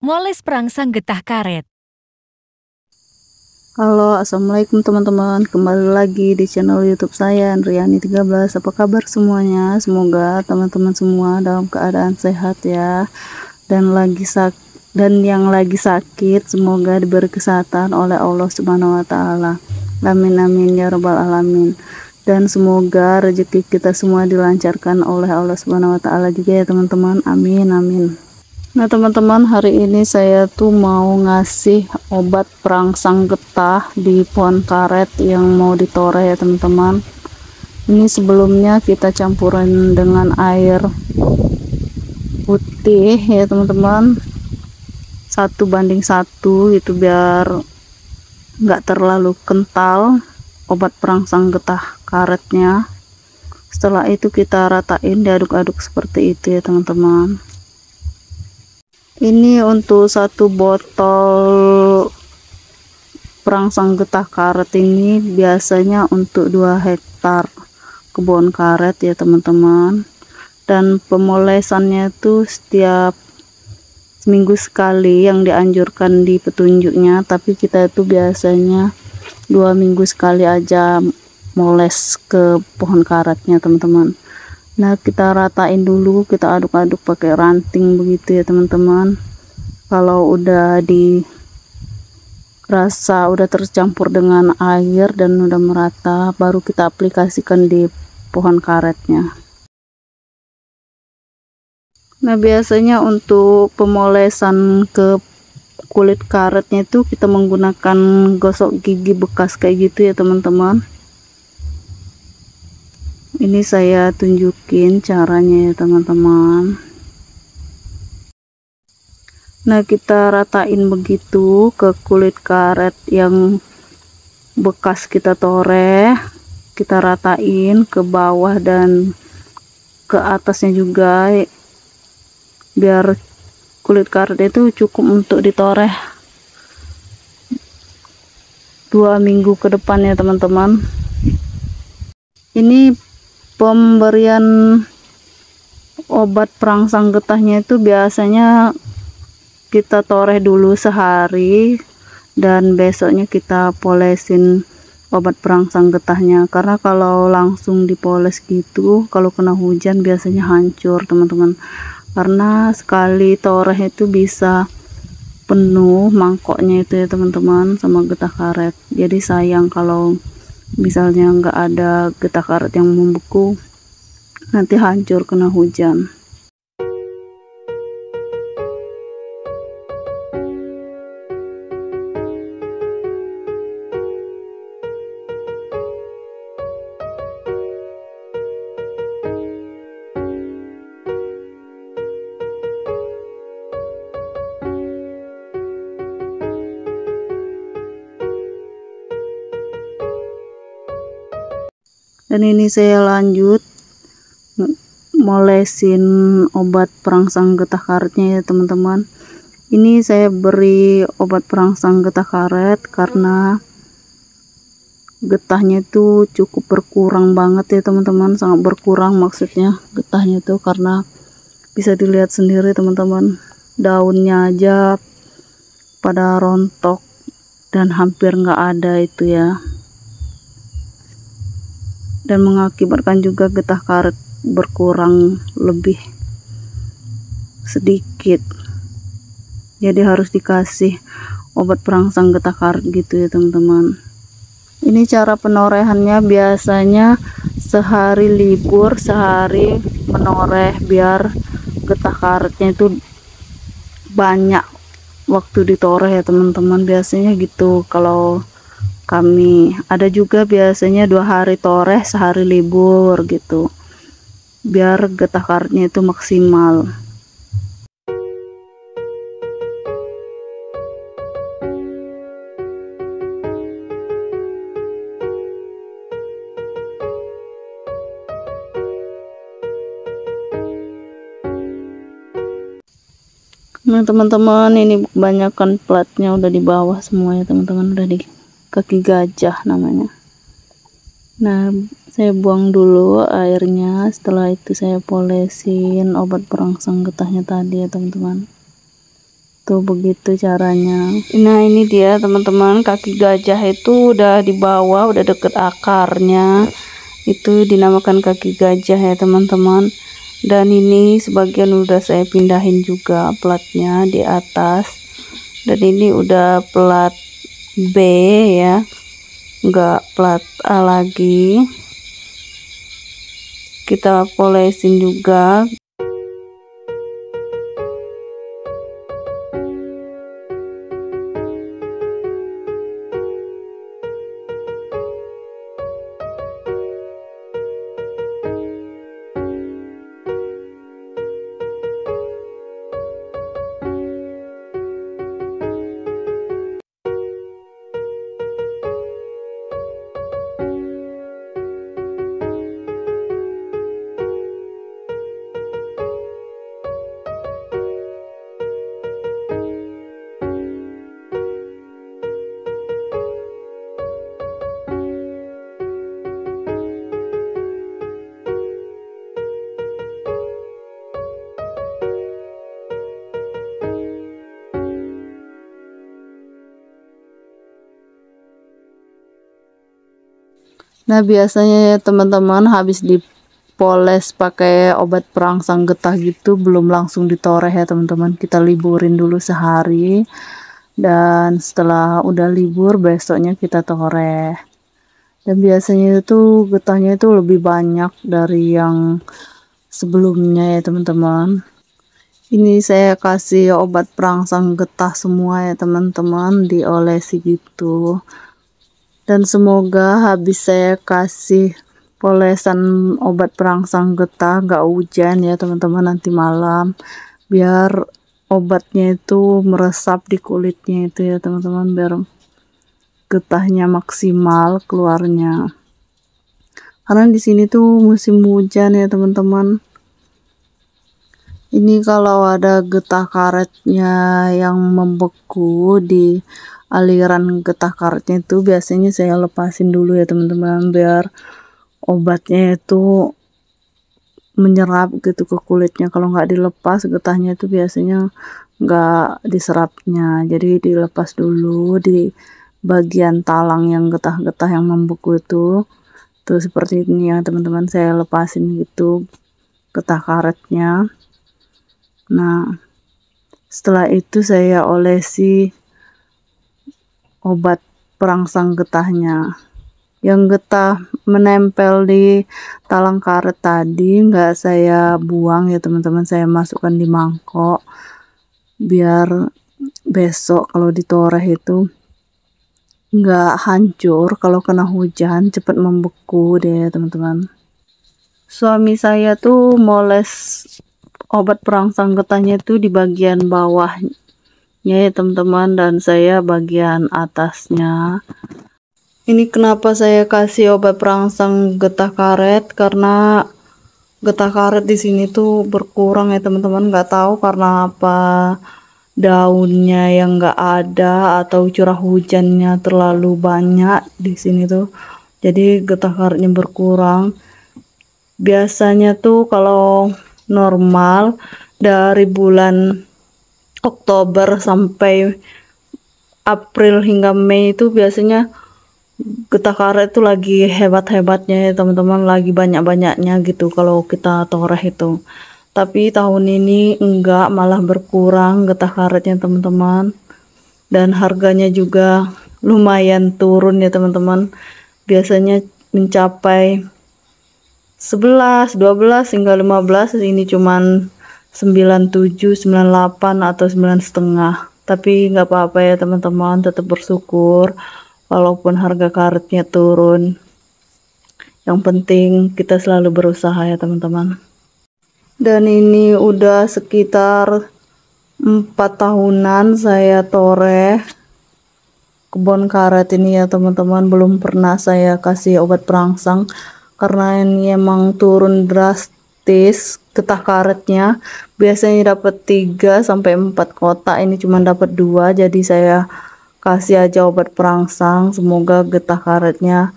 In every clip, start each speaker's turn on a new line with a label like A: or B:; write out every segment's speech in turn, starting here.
A: Moles perangsang getah karet.
B: Halo, assalamualaikum teman-teman. Kembali lagi di channel YouTube saya, Andriani 13. Apa kabar semuanya? Semoga teman-teman semua dalam keadaan sehat ya. Dan yang lagi sakit, semoga diberi kesehatan oleh Allah Subhanahu wa taala. Amin amin ya rabbal alamin. Dan semoga rezeki kita semua dilancarkan oleh Allah Subhanahu wa taala juga ya teman-teman. Amin amin. Nah teman-teman, hari ini saya tuh mau ngasih obat perangsang getah di pohon karet yang mau ditoreh ya teman-teman. Ini sebelumnya kita campurin dengan air putih ya teman-teman, 1:1 itu biar nggak terlalu kental obat perangsang getah karetnya. Setelah itu kita ratain, diaduk-aduk seperti itu ya teman-teman. Ini untuk 1 botol perangsang getah karet ini biasanya untuk 2 hektar kebun karet ya teman-teman. Dan pemolesannya itu setiap seminggu sekali yang dianjurkan di petunjuknya, tapi kita itu biasanya 2 minggu sekali aja moles ke pohon karetnya teman-teman. Nah kita ratain dulu, kita aduk-aduk pakai ranting begitu ya teman-teman. Kalau udah dirasa udah tercampur dengan air dan udah merata, baru kita aplikasikan di pohon karetnya. Nah biasanya untuk pemolesan ke kulit karetnya itu kita menggunakan gosok gigi bekas kayak gitu ya teman-teman. Ini saya tunjukin caranya ya teman-teman. Nah kita ratain begitu ke kulit karet yang bekas kita toreh, kita ratain ke bawah dan ke atasnya juga, biar kulit karet itu cukup untuk ditoreh 2 minggu ke depan ya teman-teman. Ini pemberian obat perangsang getahnya itu biasanya kita toreh dulu sehari dan besoknya kita polesin obat perangsang getahnya, karena kalau langsung dipoles gitu, kalau kena hujan biasanya hancur teman-teman, karena sekali toreh itu bisa penuh mangkoknya itu ya teman-teman sama getah karet. Jadi sayang kalau misalnya nggak ada getah karet yang membeku, nanti hancur kena hujan. Dan ini saya lanjut molesin obat perangsang getah karetnya ya teman-teman. Ini saya beri obat perangsang getah karet karena getahnya itu cukup berkurang banget ya teman-teman, sangat berkurang maksudnya getahnya itu, karena bisa dilihat sendiri teman-teman, daunnya aja pada rontok dan hampir nggak ada itu ya, dan mengakibatkan juga getah karet berkurang lebih sedikit. Jadi harus dikasih obat perangsang getah karet gitu ya teman-teman. Ini cara penorehannya, biasanya sehari libur, sehari menoreh biar getah karetnya itu banyak waktu ditoreh ya teman-teman. Biasanya gitu kalau kami. Ada juga biasanya 2 hari toreh, sehari libur gitu, biar getah karetnya itu maksimal. Nah teman-teman, ini kebanyakan platnya udah di bawah semua ya teman-teman, udah di kaki gajah namanya. Nah saya buang dulu airnya, setelah itu saya polesin obat perangsang getahnya tadi ya teman-teman. Tuh begitu caranya. Nah ini dia teman-teman, kaki gajah itu udah di bawah, udah deket akarnya. Itu dinamakan kaki gajah ya teman-teman. Dan ini sebagian udah saya pindahin juga platnya di atas. Dan ini udah plat B ya, enggak plat A lagi. Kita polesin juga. Nah biasanya ya teman-teman, habis dipoles pakai obat perangsang getah gitu belum langsung ditoreh ya teman-teman, kita liburin dulu sehari, dan setelah udah libur besoknya kita toreh. Dan biasanya itu getahnya itu lebih banyak dari yang sebelumnya ya teman-teman. Ini saya kasih obat perangsang getah semua ya teman-teman, diolesi gitu. Dan semoga habis saya kasih polesan obat perangsang getah gak hujan ya teman-teman nanti malam, biar obatnya itu meresap di kulitnya itu ya teman-teman, biar getahnya maksimal keluarnya. Karena di sini tuh musim hujan ya teman-teman. Ini kalau ada getah karetnya yang membeku di aliran getah karetnya itu biasanya saya lepasin dulu ya teman-teman, biar obatnya itu menyerap gitu ke kulitnya. Kalau nggak dilepas getahnya itu biasanya nggak diserapnya, jadi dilepas dulu di bagian talang yang getah-getah yang membeku itu. Tuh seperti ini ya teman-teman, saya lepasin gitu getah karetnya. Nah setelah itu saya olesi obat perangsang getahnya. Yang getah menempel di talang karet tadi nggak saya buang ya teman-teman, saya masukkan di mangkok biar besok kalau ditoreh itu nggak hancur kalau kena hujan, cepat membeku deh teman-teman. Suami saya tuh moles obat perangsang getahnya itu di bagian bawahnya ya teman-teman, dan saya bagian atasnya. Ini kenapa saya kasih obat perangsang getah karet, karena getah karet di sini tuh berkurang ya teman-teman, nggak tahu karena apa, daunnya yang nggak ada atau curah hujannya terlalu banyak di sini tuh, jadi getah karetnya berkurang. Biasanya tuh kalau normal dari bulan Oktober sampai April hingga Mei itu biasanya getah karet itu lagi hebat-hebatnya ya teman-teman, lagi banyak-banyaknya gitu kalau kita toreh itu. Tapi tahun ini enggak, malah berkurang getah karetnya teman-teman, dan harganya juga lumayan turun ya teman-teman. Biasanya mencapai 11, 12 hingga 15, ini cuman 97, 98 atau 9,5. Tapi nggak apa-apa ya teman-teman, tetap bersyukur walaupun harga karetnya turun. Yang penting kita selalu berusaha ya teman-teman. Dan ini udah sekitar 4 tahunan saya toreh kebun karet ini ya teman-teman, belum pernah saya kasih obat perangsang karena ini emang turun drastis getah karetnya. Biasanya dapat 3 sampai 4 kotak, ini cuma dapat 2, jadi saya kasih aja obat perangsang, semoga getah karetnya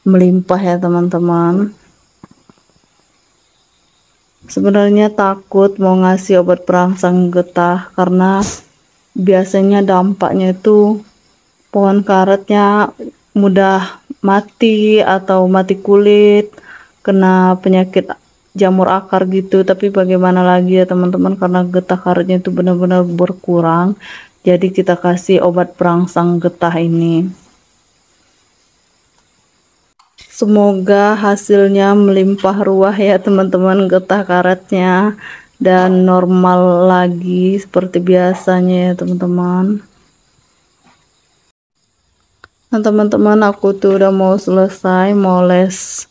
B: melimpah ya teman-teman. Sebenarnya takut mau ngasih obat perangsang getah karena biasanya dampaknya itu pohon karetnya mudah mati atau mati kulit, kena penyakit jamur akar gitu. Tapi bagaimana lagi ya teman-teman, karena getah karetnya itu benar-benar berkurang, jadi kita kasih obat perangsang getah ini. Semoga hasilnya melimpah ruah ya teman-teman, getah karetnya, dan normal lagi seperti biasanya ya teman-teman. Nah teman-teman, aku tuh udah mau selesai moles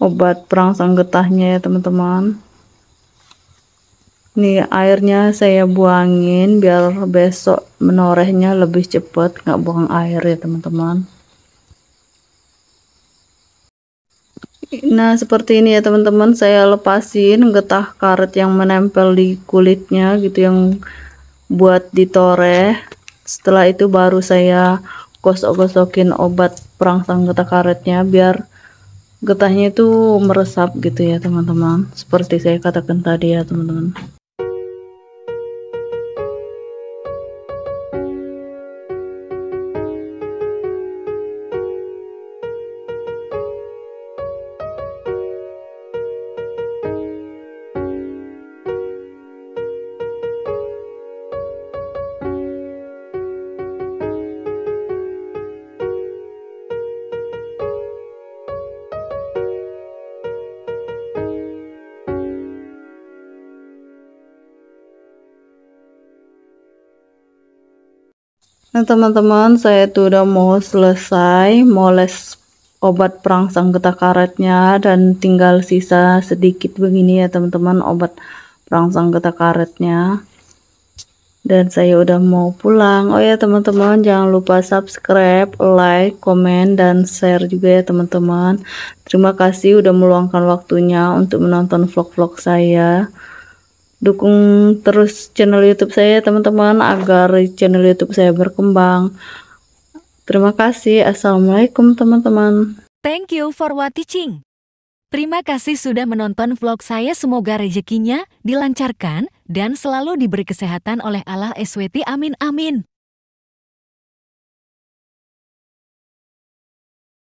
B: obat perangsang getahnya ya teman-teman. Nih airnya saya buangin biar besok menorehnya lebih cepat, nggak buang air ya teman-teman. Nah seperti ini ya teman-teman, saya lepasin getah karet yang menempel di kulitnya gitu, yang buat ditoreh. Setelah itu baru saya gosok-gosokin obat perangsang getah karetnya biar getahnya itu meresap gitu ya teman-teman, seperti saya katakan tadi ya teman-teman. Nah teman-teman, saya tuh udah mau selesai moles obat perangsang getah karetnya, dan tinggal sisa sedikit begini ya teman-teman obat perangsang getah karetnya, dan saya udah mau pulang. Oh ya teman-teman, jangan lupa subscribe, like, komen, dan share juga ya teman-teman. Terima kasih udah meluangkan waktunya untuk menonton vlog-vlog saya. Dukung terus channel YouTube saya teman-teman, agar channel YouTube saya berkembang. Terima kasih. Assalamualaikum teman-teman.
A: Thank you for watching. Terima kasih sudah menonton vlog saya. Semoga rezekinya dilancarkan dan selalu diberi kesehatan oleh Allah SWT. Amin amin.